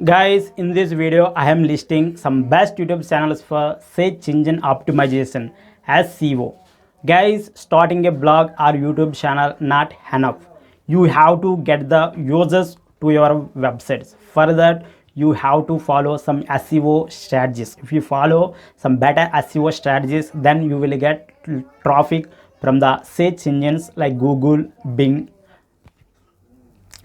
Guys, in this video, I am listing some best YouTube channels for search engine optimization as SEO. Guys, starting a blog or YouTube channel not enough. You have to get the users to your websites. For that, you have to follow some SEO strategies. If you follow some better SEO strategies, then you will get traffic from the search engines like Google, Bing.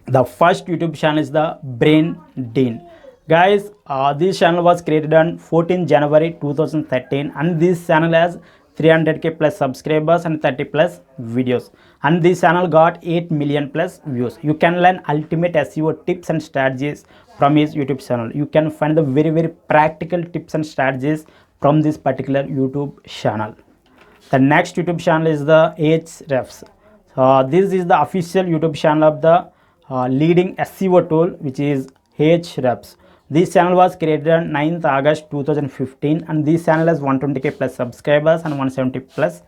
The first YouTube channel is the Brain Dean. Guys, this channel was created on 14 January 2013 and this channel has 300k plus subscribers and 30 plus videos, and this channel got 8 million plus views. You can learn ultimate SEO tips and strategies from his YouTube channel. You can find the very practical tips and strategies from this particular YouTube channel. The next YouTube channel is the Ahrefs. This is the official YouTube channel of the leading SEO tool, which is Ahrefs. This channel was created on 9th August 2015 and this channel has 120k plus subscribers and 170 plus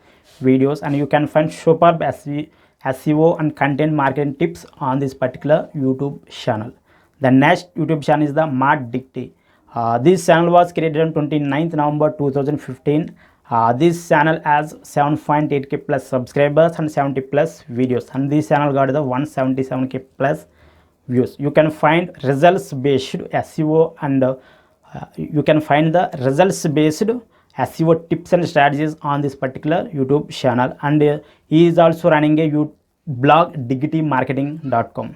videos, and you can find superb SEO and content marketing tips on this particular YouTube channel. The next YouTube channel is the Mad Dicty. This channel was created on 29th November 2015. This channel has 7.8k plus subscribers and 70 plus videos, and this channel got the 177k plus views. You can find results based SEO and you can find the results based SEO tips and strategies on this particular YouTube channel, and he is also running a blog digitimarketing.com.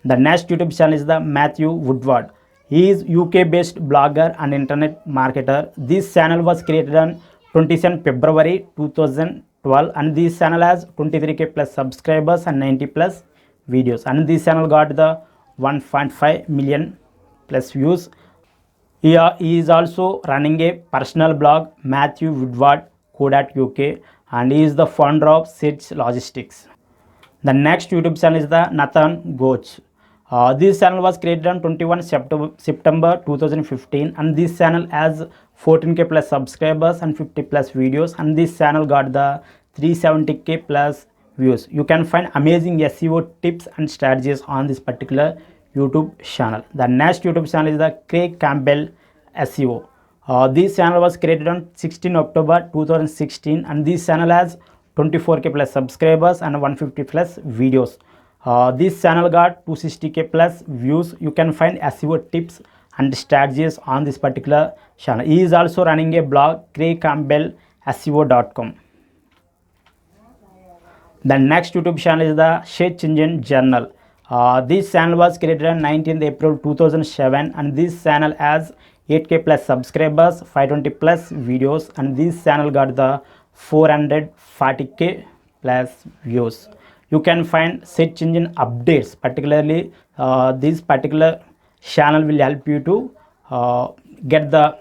The next YouTube channel is the Matthew Woodward. He is UK based blogger and internet marketer. This channel was created on 27 February 2012 and this channel has 23k plus subscribers and 90 plus videos, and this channel got the 1.5 million plus views. He is also running a personal blog matthewwoodward.co.uk and he is the founder of Search Logistics. The next YouTube channel is the Nathan Goch. This channel was created on 21 September 2015 and this channel has 14k plus subscribers and 50 plus videos, and this channel got the 370k plus views. You can find amazing SEO tips and strategies on this particular YouTube channel. The next YouTube channel is the Campbell Seo. This channel was created on 16 October 2016 and this channel has 24k plus subscribers and 150 plus videos. This channel got 260k plus views. You can find SEO tips and strategies on this particular channel. He is also running a blog campbellseo.com. The next YouTube channel is the Search Engine Journal. This channel was created on 19th April 2007 and this channel has 8k plus subscribers, 520 plus videos, and this channel got the 440k plus views. You can find search engine updates, particularly this particular channel will help you to get the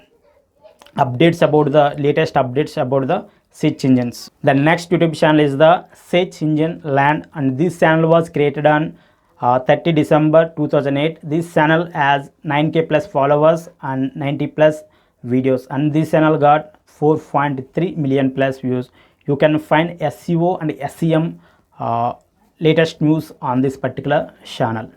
updates about the latest updates about the search engines. The next YouTube channel is the Search Engine Land and this channel was created on 30 December 2008. This channel has 9k plus followers and 90 plus videos, and this channel got 4.3 million plus views. You can find SEO and SEM latest news on this particular channel.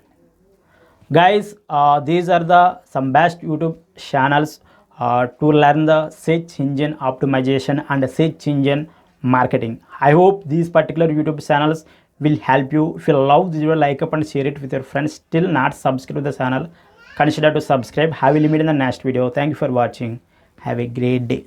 Guys, these are some best YouTube channels to learn the search engine optimization and search engine marketing. I hope these particular YouTube channels will help you. If you love this video, like up and share it with your friends. Still not subscribed to the channel, consider to subscribe. I will meet in the next video. Thank you for watching. Have a great day.